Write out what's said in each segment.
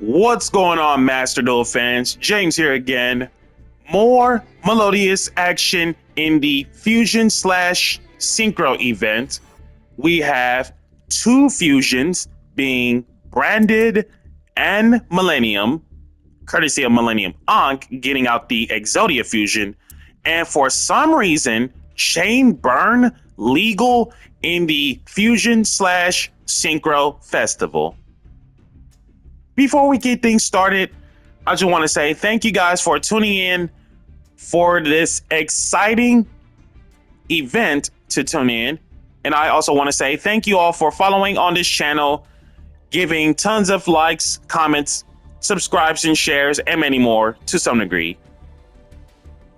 What's going on, Master Duel fans? James here again. More Melodious action in the Fusion slash Synchro event. We have two fusions being Branded and Millennium, courtesy of Millennium Ankh getting out the Exodia fusion. And for some reason, Chain Burn legal in the Fusion slash Synchro Festival. Before we get things started, I just want to say thank you guys for tuning in for this exciting event to tune in. And I also want to say thank you all for following on this channel, giving tons of likes, comments, subscribes, and shares, and many more to some degree.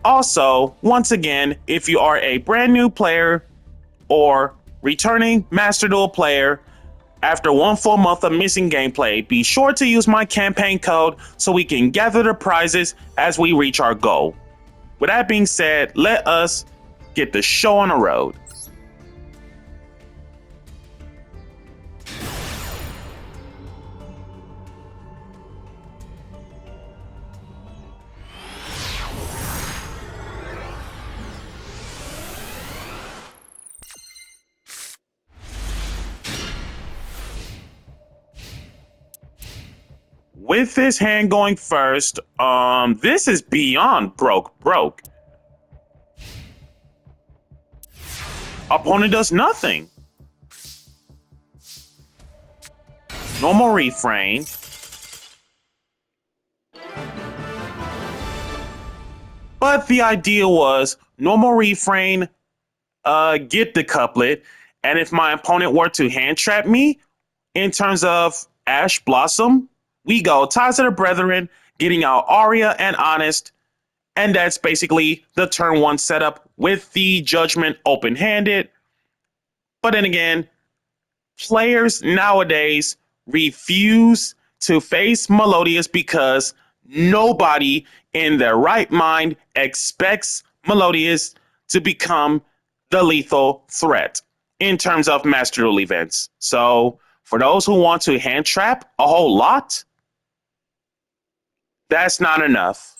Also, once again, if you are a brand new player or returning Master Duel player, after one full month of missing gameplay, be sure to use my campaign code so we can gather the prizes as we reach our goal. With that being said, let us get the show on the road. With this hand going first, this is beyond broke. Opponent does nothing. Normal refrain. But the idea was normal refrain, get the couplet, and if my opponent were to hand trap me, in terms of Ash Blossom, we go Ties of the Brethren, getting out Aria and Honest, and that's basically the turn one setup with the Judgment open-handed. But then again, players nowadays refuse to face Melodious because nobody in their right mind expects Melodious to become the lethal threat in terms of Master Duel events. So for those who want to hand trap a whole lot, that's not enough.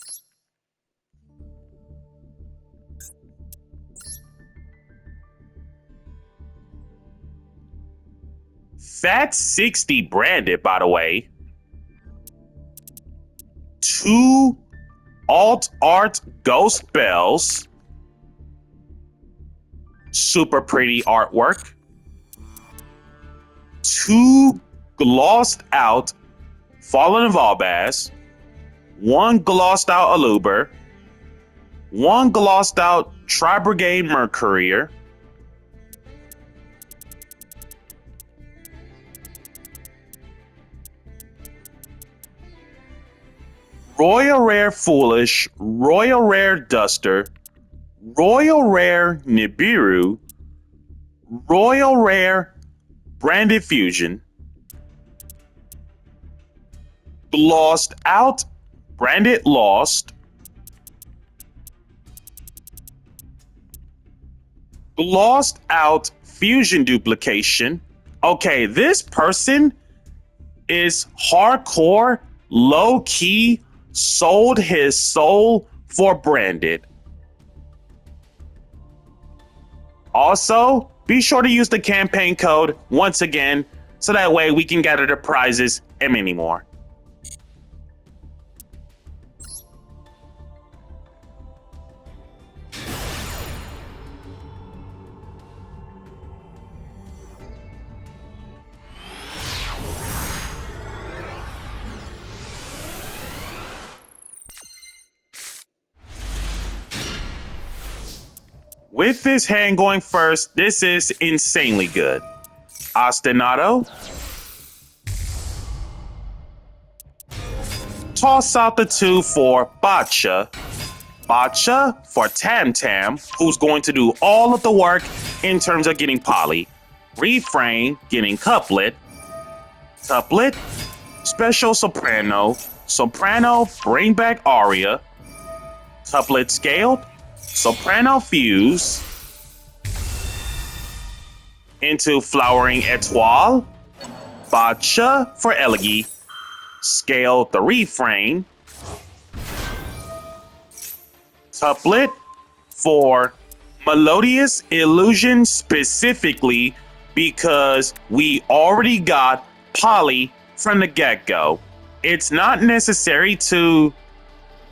That's 60 branded, by the way. 2 alt art ghost bells. Super pretty artwork. 2 glossed out Fallen Volbaz. 1 glossed out Aluber, 1 glossed out Tri-Brigade Mercourier, Royal Rare Foolish, Royal Rare Duster, Royal Rare Nibiru, Royal Rare Branded Fusion, glossed out Branded Lost, glossed out Fusion Duplication. Okay, this person is hardcore, low-key, sold his soul for Branded. Also, be sure to use the campaign code once again, so that way we can gather the prizes and many more. With this hand going first, this is insanely good. Ostinato. Toss out the 2 for Bacha. Bacha for Tam Tam, who's going to do all of the work in terms of getting poly. Refrain, getting couplet. Couplet, special soprano. Soprano, bring back Aria. Couplet scaled. Soprano fuse into Flowering Etoile, Bacha for Elegy, scale the refrain. Couplet for Melodious illusion specifically because we already got poly from the get-go. It's not necessary to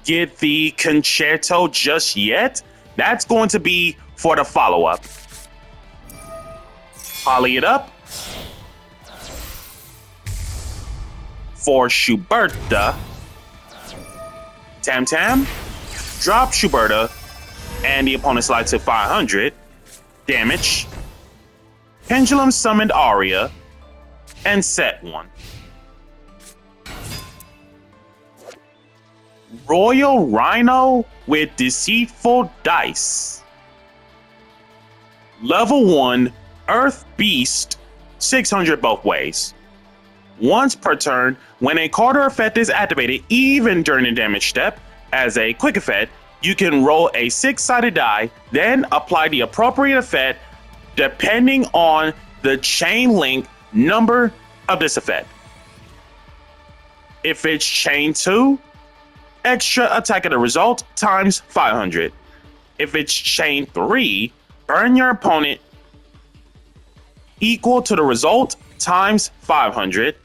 get the concerto just yet. That's going to be for the follow-up. Poly it up. For Schuberta, Tam Tam, drop Schuberta, and the opponent slides to 500. Damage. Pendulum summoned Aria, and set 1. Royal Rhino with Deceitful Dice. Level 1, Earth Beast, 600 both ways. Once per turn, when a card or effect is activated, even during the damage step, as a quick effect, you can roll a 6-sided die, then apply the appropriate effect depending on the chain link number of this effect. If it's chain 2, extra attack of the result times 500. If it's chain 3, burn your opponent equal to the result times 500.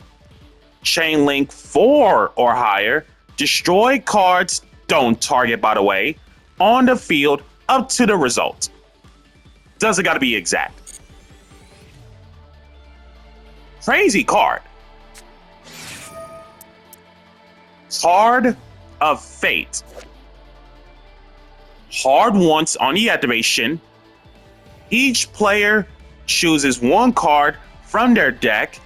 Chain link 4 or higher, destroy cards, don't target by the way, on the field up to the result. Doesn't gotta be exact. Crazy card. Card of Fate. Hard once on the activation. Each player chooses one card from their deck,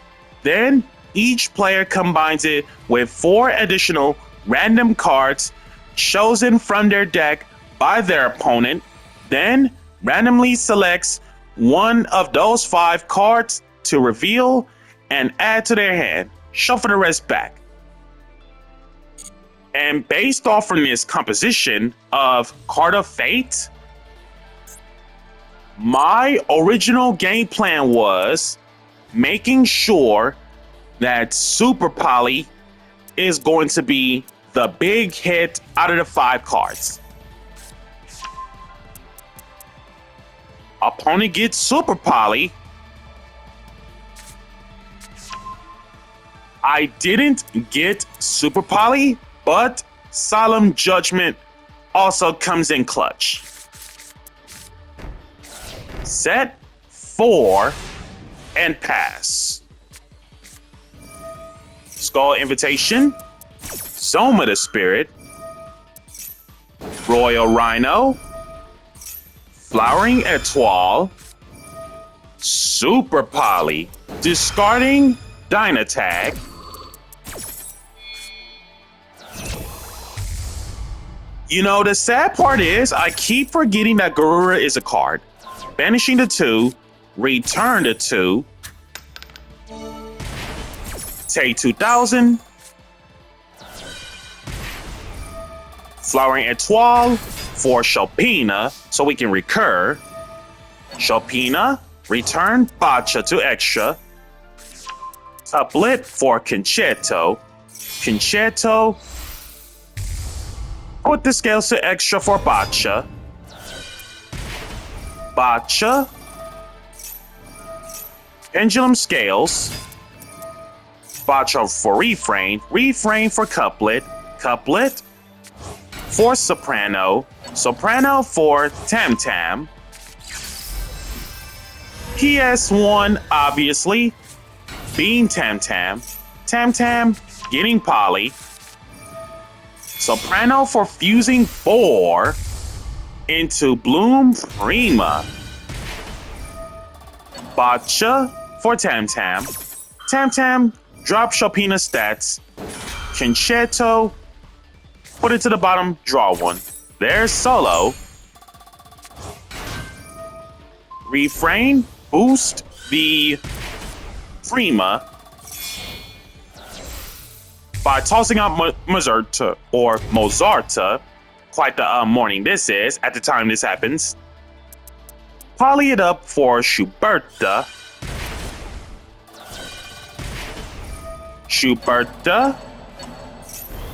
then each player combines it with 4 additional random cards chosen from their deck by their opponent, then randomly selects one of those 5 cards to reveal and add to their hand. Shuffle the rest back. And based off from this composition of Card of Fate, my original game plan was making sure that Super Poly is going to be the big hit out of the 5 cards. Opponent gets Super Poly. I didn't get Super Poly, but Solemn Judgment also comes in clutch. Set 4 and pass. Skull Invitation, Soma the Spirit, Royal Rhino, Flowering Etoile, Super Poly, discarding Dynatag, you know, the sad part is I keep forgetting that Garura is a card. Banishing the 2, return the 2, take 2,000, Flowering Etoile for Shopina, so we can recur. Shopina, return Bacha to extra. Couplet for Concerto. Concerto, put the scales to extra for Bacha. Bacha, Pendulum Scales, Bacha for Refrain, Refrain for Couplet, Couplet for Soprano, Soprano for Tam Tam, PS1 obviously being Tam Tam, Tam Tam getting Poly, Soprano for fusing 4 into Bloom Prima, Bacha for Tam Tam, Tam Tam drop Shopina stats, Concerto, put it to the bottom, draw 1. There's Solo. Refrain, boost the Prima by tossing out Mozarta or Mozarta. Quite the morning this is at the time this happens. Poly it up for Schuberta. Schuberta,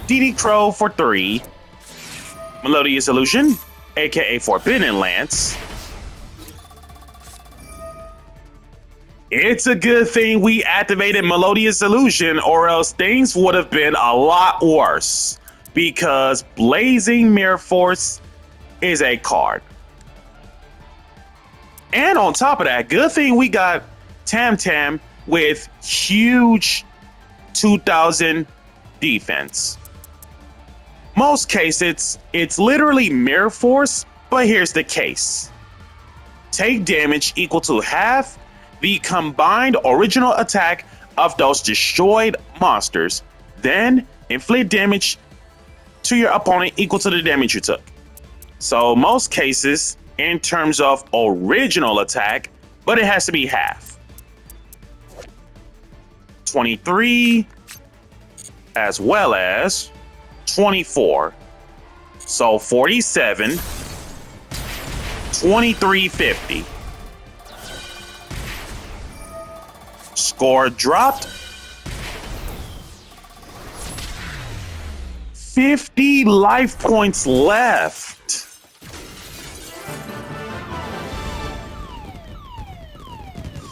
DD Crow for 3. Melodious Illusion, aka Forbidden Lance. It's a good thing we activated Melodious Illusion, or else things would have been a lot worse. Because Blazing Mirror Force is a card. And on top of that, good thing we got Tam Tam with huge 2000 defense. Most cases, it's literally Mirror Force, but here's the case. Take damage equal to half the combined original attack of those destroyed monsters, then inflict damage to your opponent equal to the damage you took. So most cases, in terms of original attack, but it has to be half. 23 as well as 24. So 47, 2350. Score dropped. 50 life points left.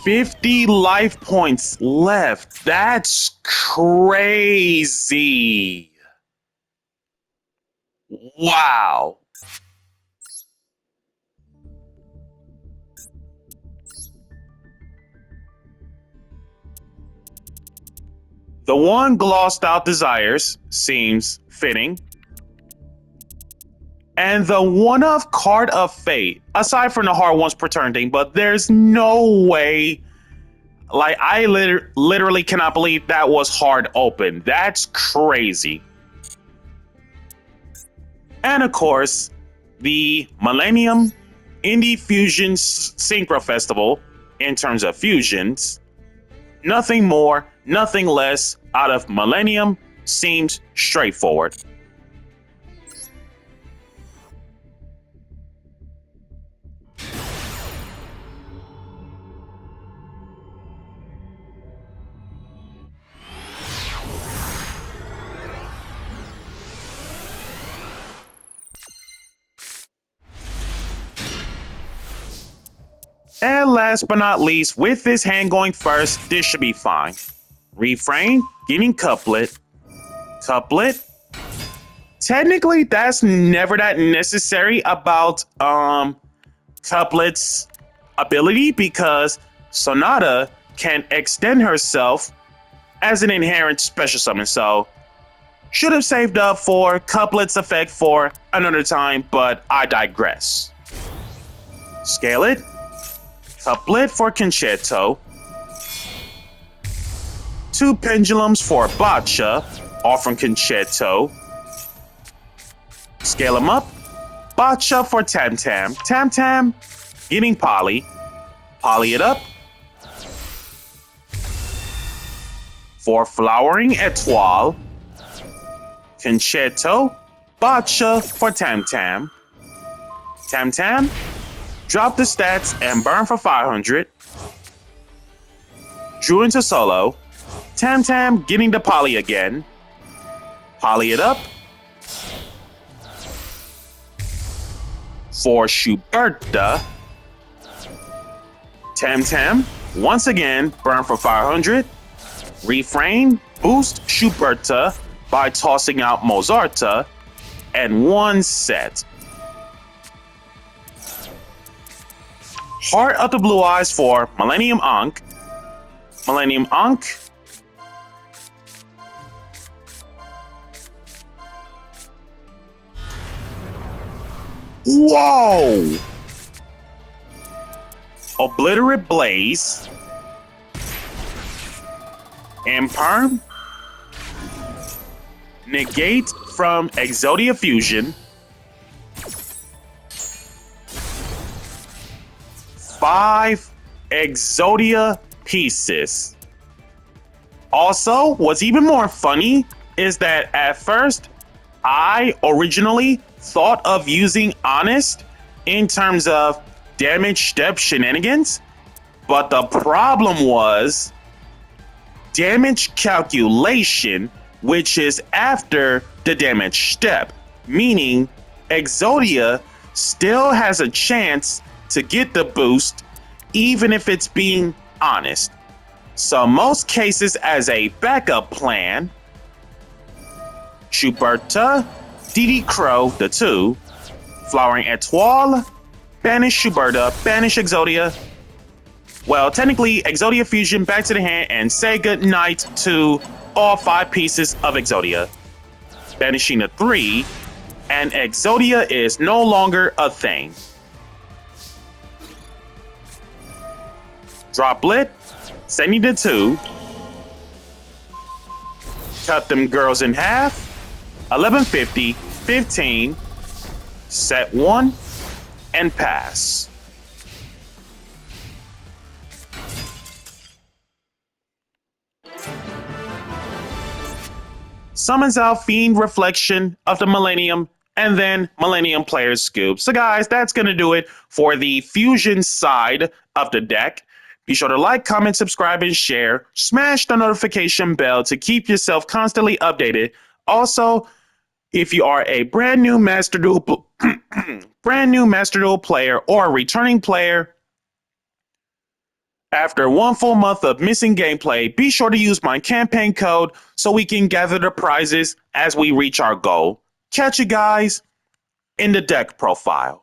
$50 life points left. That's crazy. Wow. The one glossed out desires seems fitting. And the one of Card of Fate, aside from the hard ones per turn thing, but there's no way, like I literally cannot believe that was hard open. That's crazy. And of course, the Millennium Indie Fusion Synchro Festival, in terms of fusions, nothing more, nothing less out of Millennium seems straightforward. And last but not least, with this hand going first, this should be fine. Refrain, getting couplet. Couplet. Technically, that's never that necessary about couplet's ability, because Sonata can extend herself as an inherent special summon. So should have saved up for couplet's effect for another time, but I digress. Scale it. Couplet for Concerto. 2 pendulums for Botcha, all from Concerto. Scale them up. Botcha for Tam Tam. Tam Tam getting Poly. Poly it up. For Flowering Etoile. Concerto. Botcha for Tam Tam. Tam Tam. Drop the stats and burn for 500. Drew into solo. Tam Tam getting the Poly again. Poly it up. For Schuberta. Tam Tam once again burn for 500. Refrain, boost Schuberta by tossing out Mozarta, and one set. Heart of the Blue Eyes for Millennium Ankh. Millennium Ankh. Whoa! Obliterate Blaze. Imperm. Negate from Exodia Fusion. 5 Exodia pieces. Also, what's even more funny is that at first, I originally thought of using Honest in terms of damage step shenanigans, but the problem was damage calculation which is after the damage step, meaning Exodia still has a chance to get the boost even if it's being honest. So most cases as a backup plan, Schuberta, DD Crow, the 2, Flowering Etoile, banish Schuberta, banish Exodia. Well, technically, Exodia Fusion back to the hand and say goodnight to all 5 pieces of Exodia. Banishing a 3, and Exodia is no longer a thing. Drop Lit, sending the 2. Cut them girls in half. 1150, 15, set 1, and pass. Summons out Fiend Reflection of the Millennium, and then Millennium Player's Scoop. So guys, that's going to do it for the Fusion side of the deck. Be sure to like, comment, subscribe, and share. Smash the notification bell to keep yourself constantly updated. Also, if you are a brand new Master Duel player or a returning player, after 1 full month of missing gameplay, be sure to use my campaign code so we can gather the prizes as we reach our goal. Catch you guys in the deck profile.